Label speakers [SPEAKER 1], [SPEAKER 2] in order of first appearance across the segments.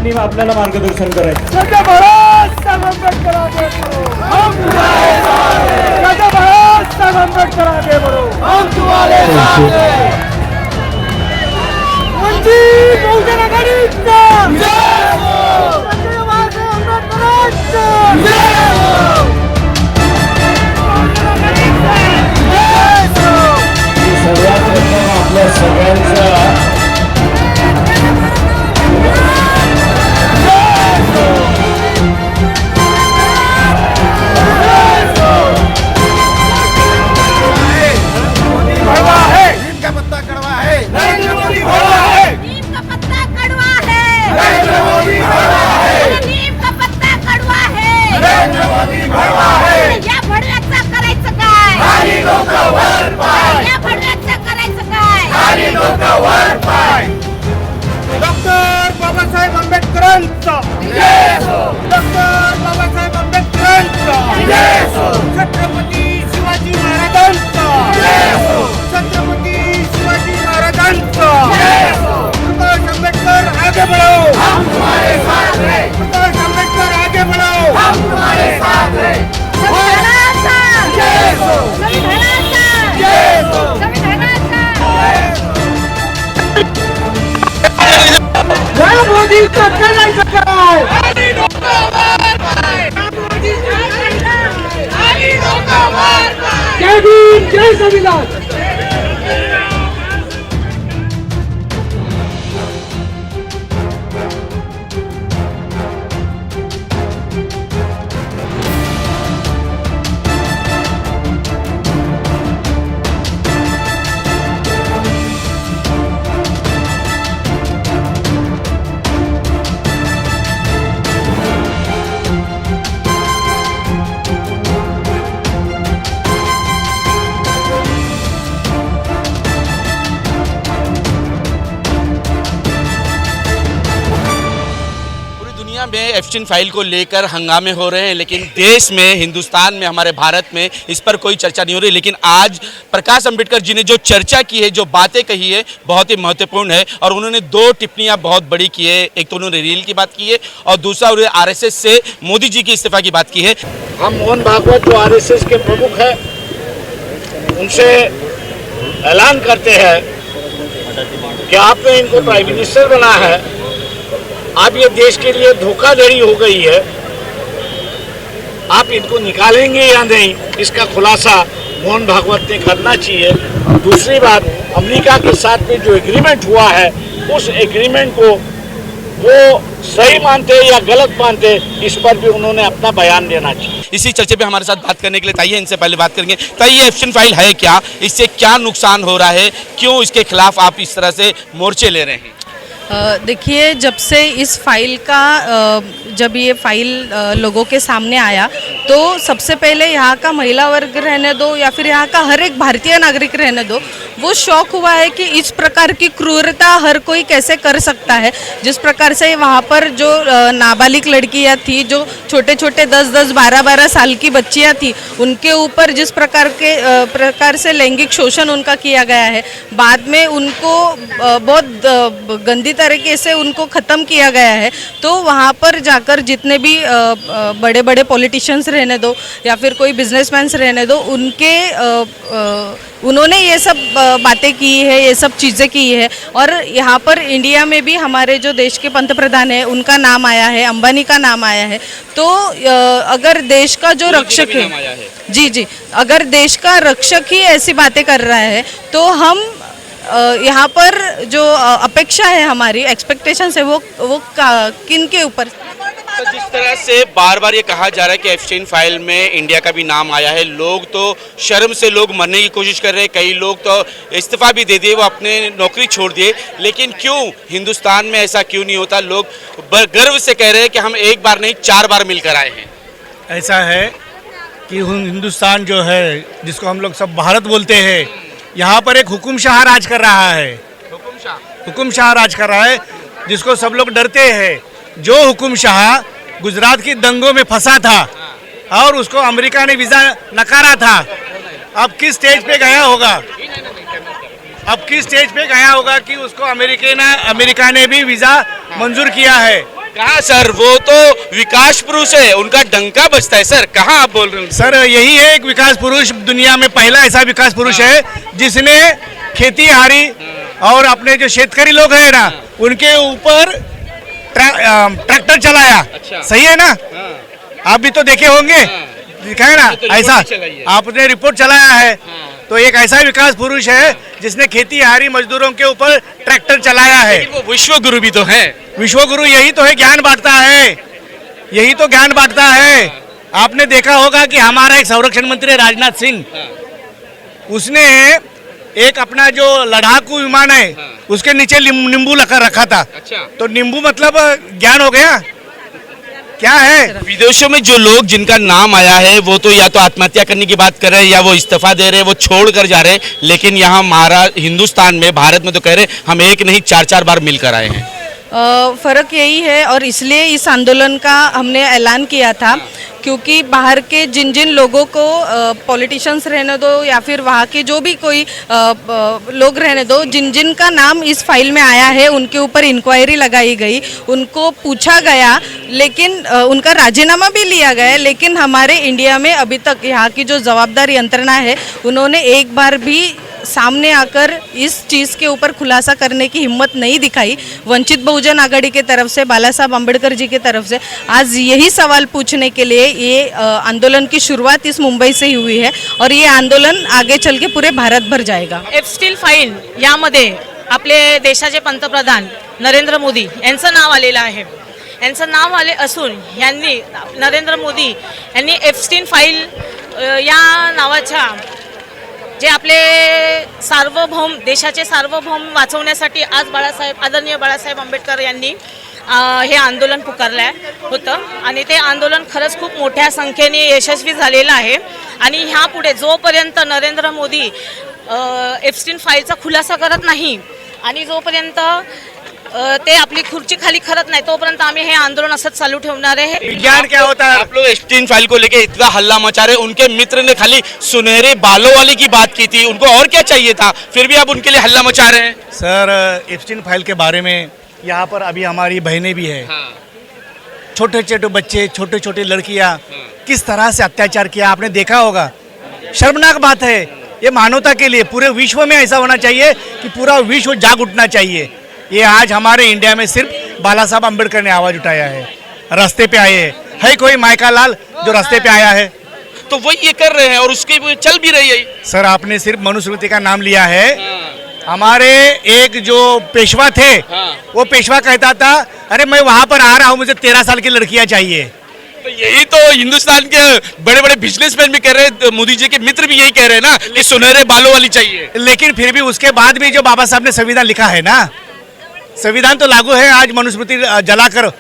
[SPEAKER 1] त्यांनी आपल्याला मार्गदर्शन करायचं।
[SPEAKER 2] राजा महाराज साहेब आंबेडकर आगे बढ़ो, हम तुम्हारे साथ हैं। राजा महाराज साहेब आंबेडकर आगे बढ़ो, हम तुम्हारे साथ हैं। वंचित बहुजन आघाडीचा जय हो, राजा महाराज आंबेडकरांचा जय हो, जय हो।
[SPEAKER 1] सगळ्यात प्रथम आपल्या सगळ्यांचा
[SPEAKER 2] डॉक्टर बाबासाहेब आंबेडकरांचा जय हो, डॉक्टर बाबासाहेब आंबेडकरांचा जय हो, छत्रपती शिवाजी महाराजांचा जय हो, छत्रपती शिवाजी महाराजांचा जय हो। प्रकाश आंबेडकर आगे बढ़ो, हम तुम्हारे साथ हैं। प्रकाश आंबेडकर आगे बढ़ो, हम तुम्हारे साथ हैं। संविधानाचा जय हो, संविधानाचा जय हो, संविधानाचा जय मोदी का करायचं काय? आणि डोकावर पाय, मोदी आणि डोकावर पाय। जय भीम, जय संविधान।
[SPEAKER 3] में एप्स्टीन फाइल को लेकर हंगामे हो रहे हैं, लेकिन देश में, हिंदुस्तान में, हमारे भारत में इस पर कोई चर्चा नहीं हो रही। लेकिन आज प्रकाश अंबेडकर जी ने जो चर्चा की है, जो बातें कही है, बहुत ही महत्वपूर्ण है और उन्होंने दो टिप्पणियां बहुत बड़ी की है। एक तो उन्होंने रील की बात की है और दूसरा उन्होंने आरएसएस से मोदी जी के इस्तीफा की बात की है।
[SPEAKER 4] हम मोहन भागवत जो आरएसएस के प्रमुख हैं, उनसे ऐलान करते हैं कि आपने इनको प्राइम मिनिस्टर बना है, आप ये देश के लिए धोखाधड़ी हो गई है, आप इनको निकालेंगे या नहीं, इसका खुलासा मोहन भागवत ने करना चाहिए। दूसरी बात, अमेरिका के साथ में जो एग्रीमेंट हुआ है, उस एग्रीमेंट को वो सही मानते या गलत मानते, इस पर भी उन्होंने अपना बयान देना चाहिए।
[SPEAKER 3] इसी चर्चे पे हमारे साथ बात करने के लिए ताइए इनसे पहले बात करेंगे। ताइए, एप्स्टीन फाइल है क्या, इससे क्या नुकसान हो रहा है, क्यों इसके खिलाफ आप इस तरह से मोर्चे ले रहे हैं?
[SPEAKER 5] देखिए, जब से इस फाइल का जब ये फाइल लोगों के सामने आया, तो सबसे पहले यहाँ का महिला वर्ग रहने दो या फिर यहाँ का हर एक भारतीय नागरिक रहने दो, वो शौक हुआ है कि इस प्रकार की क्रूरता हर कोई कैसे कर सकता है। जिस प्रकार से वहाँ पर जो नाबालिग लड़कियाँ थी, जो छोटे छोटे 10-10, 12-12 साल की बच्चियाँ थी, उनके ऊपर जिस प्रकार से लैंगिक शोषण उनका किया गया है, बाद में उनको बहुत गंदी तरीके से उनको ख़त्म किया गया है। तो वहाँ पर जाकर जितने भी बड़े बड़े पॉलिटिशियंस रहने दो या फिर कोई बिजनेसमैन रहने दो, उन्होंने ये सब बातें की है, ये सब चीज़ें की है। और यहाँ पर इंडिया में भी हमारे जो देश के पंतप्रधान है, उनका नाम आया है, अंबानी का नाम आया है। तो अगर देश का जो रक्षक है, जी, अगर देश का रक्षक ही ऐसी बातें कर रहा है, तो हम यहाँ पर जो अपेक्षा है, हमारी एक्सपेक्टेशंस है, वो किन के ऊपर?
[SPEAKER 3] तो जिस तरह से बार बार ये कहा जा रहा है कि एप्स्टीन फाइल में इंडिया का भी नाम आया है, लोग तो शर्म से लोग मरने की कोशिश कर रहे हैं, कई लोग तो इस्तीफा भी दे दिए, वो अपने नौकरी छोड़ दिए। लेकिन क्यों हिंदुस्तान में ऐसा क्यों नहीं होता? लोग गर्व से कह रहे हैं कि हम एक बार नहीं 4 बार मिलकर आए हैं।
[SPEAKER 4] ऐसा है कि हिंदुस्तान जो है, जिसको हम लोग सब भारत बोलते हैं, यहाँ पर एक हुकुमशाह राज कर रहा है। हुकुमशाह राज कर रहा है, जिसको सब लोग डरते हैं। जो हुकुमशाह गुजरात की दंगों में फंसा था और उसको अमेरिका ने वीज़ा नकारा था, अब किस स्टेज पे गया होगा? कि उसको अमेरिका ने भी वीज़ा मंजूर किया है।
[SPEAKER 3] कहाँ सर, वो तो विकास पुरुष है, उनका डंका बजता है सर, कहाँ आप बोल रहे हो?
[SPEAKER 4] सर यही है एक विकास पुरुष, दुनिया में पहला ऐसा विकास पुरुष है जिसने खेती हारी और अपने जो शेतकरी लोग हैं ना उनके ऊपर ट्रैक्टर चलाया।
[SPEAKER 3] अच्छा।
[SPEAKER 4] सही है ना? आप भी तो देखे होंगे, दिखाए ना
[SPEAKER 3] तो रिपोर्ट
[SPEAKER 4] ऐसा,
[SPEAKER 3] भी चलाई है।
[SPEAKER 4] आपने रिपोर्ट चलाया है। तो एक ऐसा विकास पुरुष है जिसने खेती हारी मजदूरों के ऊपर ट्रैक्टर चलाया है।
[SPEAKER 3] लेकिन वो विश्व गुरु भी तो है।
[SPEAKER 4] विश्व गुरु यही तो है, ज्ञान बांटता है, यही तो ज्ञान बांटता है। आपने देखा होगा कि हमारा एक संरक्षण मंत्री है राजनाथ सिंह, उसने एक अपना जो लड़ाकू विमान है उसके नीचे नींबू लगा रखा था।
[SPEAKER 3] अच्छा।
[SPEAKER 4] तो नींबू मतलब ज्ञान हो गया, क्या है?
[SPEAKER 3] विदेशों में जो लोग जिनका नाम आया है वो तो या तो आत्महत्या करने की बात कर रहे हैं या वो इस्तीफा दे रहे हैं, वो छोड़ कर जा रहे हैं, लेकिन यहाँ हिंदुस्तान में, भारत में तो कह रहे हैं हम एक नहीं 4-4 बार मिलकर आए हैं।
[SPEAKER 5] फ़र्क यही है और इसलिए इस आंदोलन का हमने ऐलान किया था क्योंकि बाहर के जिन जिन लोगों को पॉलिटिशियंस रहने दो या फिर वहाँ के जो भी कोई लोग रहने दो, जिन जिन का नाम इस फाइल में आया है उनके ऊपर इंक्वायरी लगाई गई, उनको पूछा गया, लेकिन उनका राजीनामा भी लिया गया। लेकिन हमारे इंडिया में अभी तक यहाँ की जो जवाबदार यंत्रणा है उन्होंने एक बार भी सामने आकर इस चीज़ के ऊपर खुलासा करने की हिम्मत नहीं दिखाई। वंचित बहुजन आघाड़ी के तरफ से, बाला साहब अम्बेडकर जी के तरफ से आज यही सवाल पूछने के लिए ये आंदोलन की शुरुआत इस मुंबई से ही हुई है और ये आंदोलन आगे चल के पूरे भारत भर जाएगा।
[SPEAKER 6] एप्स्टीन फाईल यामध्ये आपले देशाचे पंतप्रधान नरेंद्र मोदी यांचं नाव आलेलं आहे। यांचं नाव आले असून यांनी नरेंद्र मोदी यांनी एप्स्टीन फाईल या नावाच्या जे आपले सार्वभौम, देशाचे सार्वभौम वाचवण्यासाठी आज आदरणीय बाळासाहेब आंबेडकर यांनी हे आंदोलन पुकारलं होतं आणि ते आंदोलन खरंच खूप मोठ्या संख्येने यशस्वी झालेलं आहे। आणि ह्यापुढे जोपर्यंत नरेंद्र मोदी एप्स्टीन फाईलचा खुलासा करत नाही आणि जोपर्यंत ते आपली खुर्ची खाली करत नाही तोपर्यंत आम्ही हे आंदोलन असंच चालू ठेवणार आहे।
[SPEAKER 4] विज्ञान क्या होता है?
[SPEAKER 3] आप लोग एप्स्टीन फाइल को लेके इतना हल्ला मचा रहे, उनके मित्र ने खाली सुनहरे बालों वाले की बात की थी, उनको और क्या चाहिए था, फिर भी आप उनके लिए हल्ला मचा रहे हैं।
[SPEAKER 4] सर एप्स्टीन फाइल के बारे में यहाँ पर अभी हमारी बहनें भी है, छोटे छोटे बच्चे, छोटे छोटे लड़कियाँ किस तरह से अत्याचार किया आपने देखा होगा। शर्मनाक बात है, ये मानवता के लिए पूरे विश्व में ऐसा होना चाहिए कि पूरा विश्व जाग उठना चाहिए। ये आज हमारे इंडिया में सिर्फ बाला साहब अम्बेडकर ने आवाज उठाया है, रास्ते पे आए है कोई माइका लाल जो रास्ते पे आया है?
[SPEAKER 3] तो वही ये कर रहे हैं और उसके वो चल भी रही है।
[SPEAKER 4] सर आपने सिर्फ मनुस्मृति का नाम लिया है। हमारे एक जो पेशवा थे वो पेशवा कहता था अरे मैं वहां पर आ रहा हूँ, मुझे 13 साल की लड़कियां चाहिए।
[SPEAKER 3] तो यही तो हिंदुस्तान के बड़े बड़े बिजनेसमैन भी कह रहे हैं, मोदी जी के मित्र भी यही कह रहे हैं ना कि सुनहरे बालों वाली चाहिए।
[SPEAKER 4] लेकिन फिर भी उसके बाद भी जो बाबा साहब ने संविधान लिखा है ना, संविधान तो लागू है। आज मनुस्मृति जलाकर,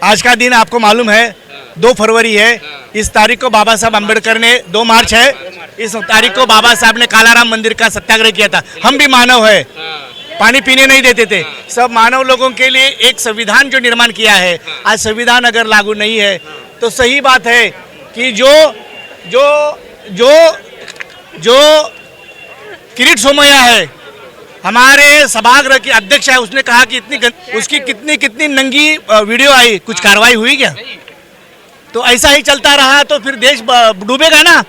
[SPEAKER 4] आज का दिन आपको मालूम है 2 फरवरी है, इस तारीख को बाबा साहब अम्बेडकर ने 2 मार्च है, इस तारीख को बाबा साहब ने कालाराम मंदिर का सत्याग्रह किया था। हम भी मानव है, पानी पीने नहीं देते थे, सब मानव लोगों के लिए एक संविधान जो निर्माण किया है। आज संविधान अगर लागू नहीं है तो सही बात है कि जो जो जो जो किरीट सोमैया है, हमारे सभागृह की अध्यक्ष है, उसने कहा कि उसकी कितनी नंगी वीडियो आई, कुछ कार्रवाई हुई क्या? तो ऐसा ही चलता रहा तो फिर देश डूबेगा ना।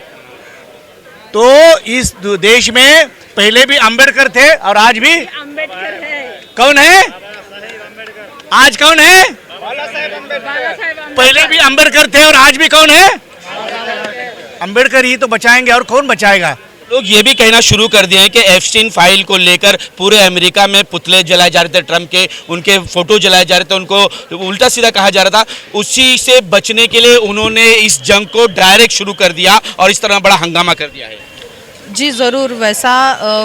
[SPEAKER 4] तो इस देश में पहले भी अंबेडकर थे और आज भी
[SPEAKER 6] आंबेडकर है।
[SPEAKER 4] कौन है आज? कौन है? पहले भी अंबेडकर थे और आज भी कौन है? अंबेडकर ही तो बचाएंगे और कौन बचाएगा?
[SPEAKER 3] लोग ये भी कहना शुरू कर दिए हैं कि एप्स्टीन फाइल को लेकर पूरे अमेरिका में पुतले जलाए जा रहे थे, ट्रम्प के उनके फोटो जलाए जा रहे थे, उनको उल्टा सीधा कहा जा रहा था। उसी से बचने के लिए उन्होंने इस जंग को डायरेक्ट शुरू कर दिया और इस तरह बड़ा हंगामा कर दिया है।
[SPEAKER 5] जी ज़रूर वैसा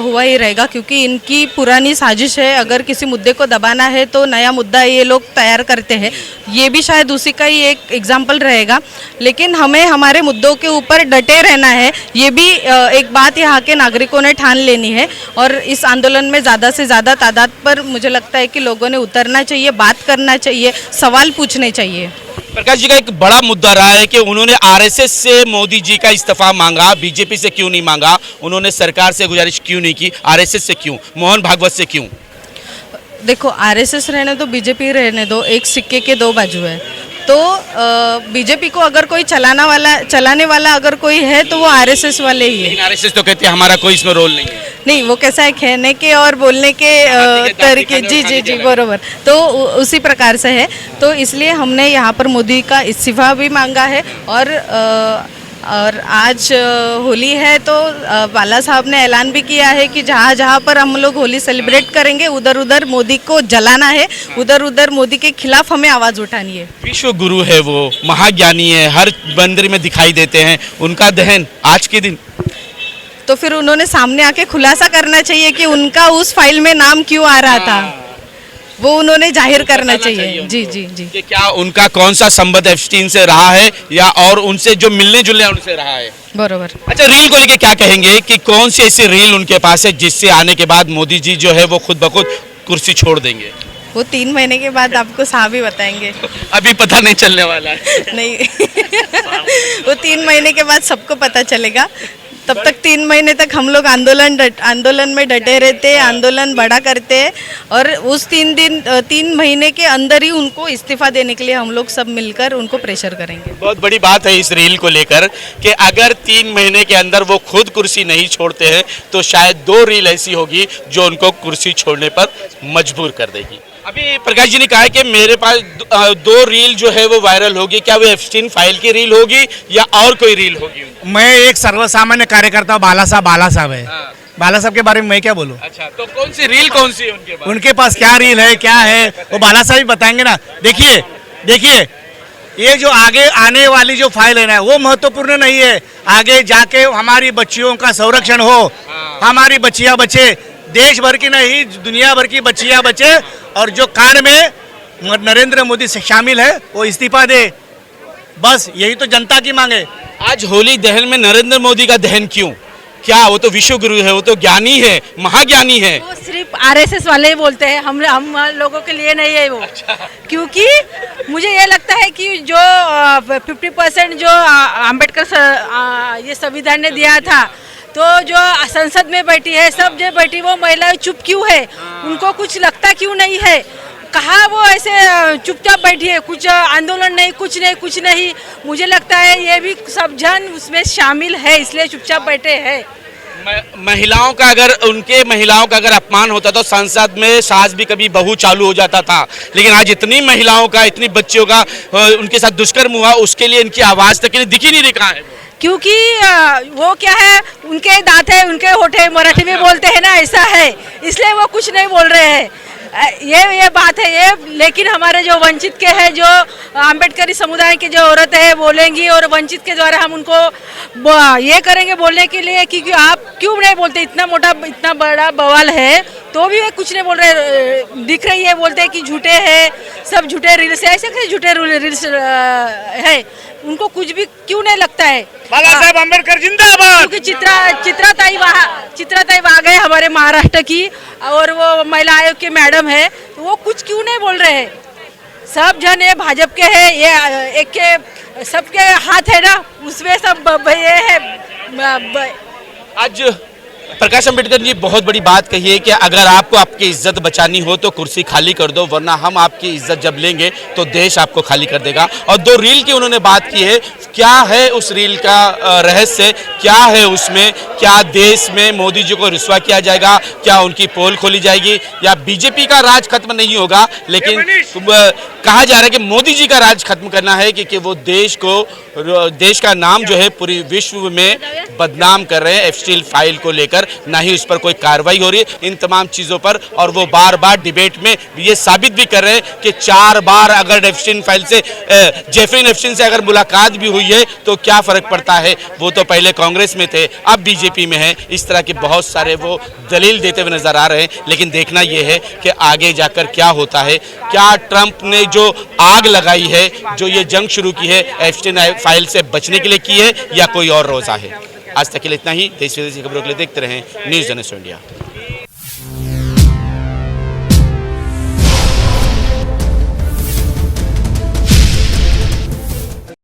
[SPEAKER 5] हुआ ही रहेगा क्योंकि इनकी पुरानी साजिश है, अगर किसी मुद्दे को दबाना है तो नया मुद्दा ये लोग तैयार करते हैं। ये भी शायद उसी का ही एक एग्जाम्पल रहेगा, लेकिन हमें हमारे मुद्दों के ऊपर डटे रहना है। ये भी एक बात यहाँ के नागरिकों ने ठान लेनी है और इस आंदोलन में ज़्यादा से ज़्यादा तादाद पर मुझे लगता है कि लोगों ने उतरना चाहिए, बात करना चाहिए, सवाल पूछने चाहिए।
[SPEAKER 3] प्रकाश जी का एक बड़ा मुद्दा रहा है कि उन्होंने आरएसएस से मोदी जी का इस्तीफा मांगा, बीजेपी से क्यों नहीं मांगा, उन्होंने सरकार से गुजारिश क्यों नहीं की, आरएसएस से क्यों, मोहन भागवत से क्यों?
[SPEAKER 5] देखो आरएसएस रहने दो बीजेपी रहने दो, एक सिक्के के दो बाजू है। तो बीजेपी को अगर कोई चलाने वाला अगर कोई है तो वो आरएसएस वाले ही है।
[SPEAKER 3] लेकिन आरएसएस तो कहते हैं हमारा कोई इसमें रोल नहीं है।
[SPEAKER 5] नहीं, वो कैसा है कहने के और बोलने के तरीके। जी जी जी बरोबर। तो उसी प्रकार से है। तो इसलिए हमने यहाँ पर मोदी का इस्तीफा भी मांगा है। और आज होली है तो बाला साहब ने ऐलान भी किया है कि जहाँ जहाँ पर हम लोग होली सेलिब्रेट करेंगे उधर उधर मोदी को जलाना है, उधर उधर मोदी के खिलाफ हमें आवाज़ उठानी है।
[SPEAKER 3] विश्व गुरु है, वो महाज्ञानी है, हर मंदिर में दिखाई देते हैं। उनका दहन आज के दिन,
[SPEAKER 5] तो फिर उन्होंने सामने आके खुलासा करना चाहिए कि उनका उस फाइल में नाम क्यों आ रहा था, वो उन्होंने जाहिर करना चाहिए। जी जी जी।
[SPEAKER 3] कि क्या उनका कौन सा संबंध एप्स्टीन से रहा है या और उनसे जो मिलने जुलने उनसे रहा है।
[SPEAKER 5] बरोबर।
[SPEAKER 3] अच्छा, रील को लेके क्या कहेंगे कि कौन सी ऐसी रील उनके पास है जिससे आने के बाद मोदी जी जो है वो खुद ब खुद कुर्सी छोड़ देंगे?
[SPEAKER 5] वो 3 महीने के बाद आपको साहब ही बताएंगे।
[SPEAKER 3] अभी पता नहीं चलने वाला है।
[SPEAKER 5] नहीं वो 3 महीने के बाद सबको पता चलेगा। तब तक 3 महीने तक हम लोग आंदोलन में डटे रहते, आंदोलन बड़ा करते हैं और उस 3 महीने के अंदर ही उनको इस्तीफा देने के लिए हम लोग सब मिलकर उनको प्रेशर करेंगे।
[SPEAKER 3] बहुत बड़ी बात है इस रील को लेकर कि अगर 3 महीने के अंदर वो खुद कुर्सी नहीं छोड़ते हैं तो शायद 2 रील ऐसी होगी जो उनको कुर्सी छोड़ने पर मजबूर कर देगी। अभी प्रकाश जी ने कहा है कि मेरे पास 2 रील जो है वो वायरल होगी। क्या वो एप्स्टीन फाइल की रील होगी या और कोई रील होगी?
[SPEAKER 4] मैं एक सर्वसामान्य कार्यकर्ता बाला साहब है। बाला साहब के बारे में मैं क्या बोलूं?
[SPEAKER 3] अच्छा, तो कौन सी रील कौन सी है उनके पास?
[SPEAKER 4] उनके पास क्या रील है, क्या है, वो बाला साहब ही बताएंगे ना। देखिए ये जो आगे आने वाली जो फाइल है ना वो महत्वपूर्ण नहीं है। आगे जाके हमारी बच्चियों का संरक्षण हो, हमारी बच्चियां बचे, देश भर की नहीं दुनिया भर की बच्चियां बचे। और जो कांड में नरेंद्र मोदी से शामिल है वो इस्तीफा दे, बस यही तो जनता की मांग है।
[SPEAKER 3] आज होली दहन में नरेंद्र मोदी का दहन क्यों? क्या वो तो विश्व गुरु है, वो तो ज्ञानी है, महाज्ञानी है।
[SPEAKER 6] वो सिर्फ आरएसएस वाले ही बोलते हैं, हम लोगों के लिए नहीं है वो। क्योंकि मुझे ये लगता है कि जो 50% जो अम्बेडकर ये संविधान ने दिया था, तो जो संसद में बैठी है सब जो बैठी वो महिलाएं चुप क्यों है? उनको कुछ लगता क्यों नहीं है? कहाँ वो ऐसे चुपचाप बैठी है, कुछ आंदोलन नहीं, कुछ नहीं। मुझे लगता है ये भी सब जन उसमें शामिल है, इसलिए चुपचाप बैठे हैं।
[SPEAKER 3] महिलाओं का अगर अपमान होता तो संसद में सास भी कभी बहू चालू हो जाता था। लेकिन आज इतनी महिलाओं का, इतनी बच्चियों का उनके साथ दुष्कर्म हुआ, उसके लिए इनकी आवाज तक दिख ही नहीं रहा है।
[SPEAKER 6] क्योंकि वो क्या है, उनके दांत है, उनके होठ है, मराठी में बोलते हैं ना, ऐसा है, इसलिए वो कुछ नहीं बोल रहे हैं। ये बात है ये। लेकिन हमारे जो वंचित के हैं, जो अम्बेडकरी समुदाय के जो औरत है बोलेंगी और वंचित के द्वारा हम उनको ये करेंगे बोलने के लिए कि आप क्यों नहीं बोलते? इतना बड़ा बवाल है तो भी वे कुछ नहीं बोल रहे। दिख रही है, बोलते हैं कि झूठे हैं, सब झूठे रील्स है। ऐसे कैसे झूठे रील्स है? उनको कुछ भी क्यों नहीं लगता है?
[SPEAKER 4] बाला साहब अम्बेडकर जिंदाबाद।
[SPEAKER 6] क्योंकि चित्राताई वाघ है हमारे महाराष्ट्र की और वो महिला आयोग के मैडम है, तो वो कुछ क्यों नहीं बोल रहे हैं? सब जन ये भाजपा के है, ये एक के सबके हाथ है ना, उसमें सब ये है।
[SPEAKER 3] आज प्रकाश अम्बेडकर जी बहुत बड़ी बात कही है कि अगर आपको आपकी इज्जत बचानी हो तो कुर्सी खाली कर दो, वरना हम आपकी इज्जत जब लेंगे तो देश आपको खाली कर देगा। और 2 रील की उन्होंने बात की है। क्या है उस रील का रहस्य? क्या है उसमें? क्या देश में मोदी जी को रुस्वा किया जाएगा? क्या उनकी पोल खोली जाएगी? या बीजेपी का राज खत्म नहीं होगा, लेकिन कहा जा रहा है कि मोदी जी का राज खत्म करना है क्योंकि वो देश का नाम जो है पूरी विश्व में बदनाम कर रहे हैं एप्स्टीन फाइल को लेकर। ना ही उस पर कोई कार्रवाई हो रही है इन तमाम चीज़ों पर, और वो बार बार डिबेट में ये साबित भी कर रहे हैं कि 4 बार अगर एप्स्टीन फाइल से जेफरीन एप्स्टीन से अगर मुलाकात भी हुई है तो क्या फ़र्क पड़ता है? वो तो पहले कांग्रेस में थे, अब बीजेपी में है। इस तरह के बहुत सारे वो दलील देते हुए नजर आ रहे हैं। लेकिन देखना ये है कि आगे जाकर क्या होता है। क्या ट्रंप ने जो आग लगाई है, जो ये जंग शुरू की है, एप्स्टीन फाइल से बचने के लिए की है या कोई और रोज़ा है? आज तक के लिए इतना ही। देश विदेश की खबरों के लिए देखते रहें न्यूज़ 18 इंडिया।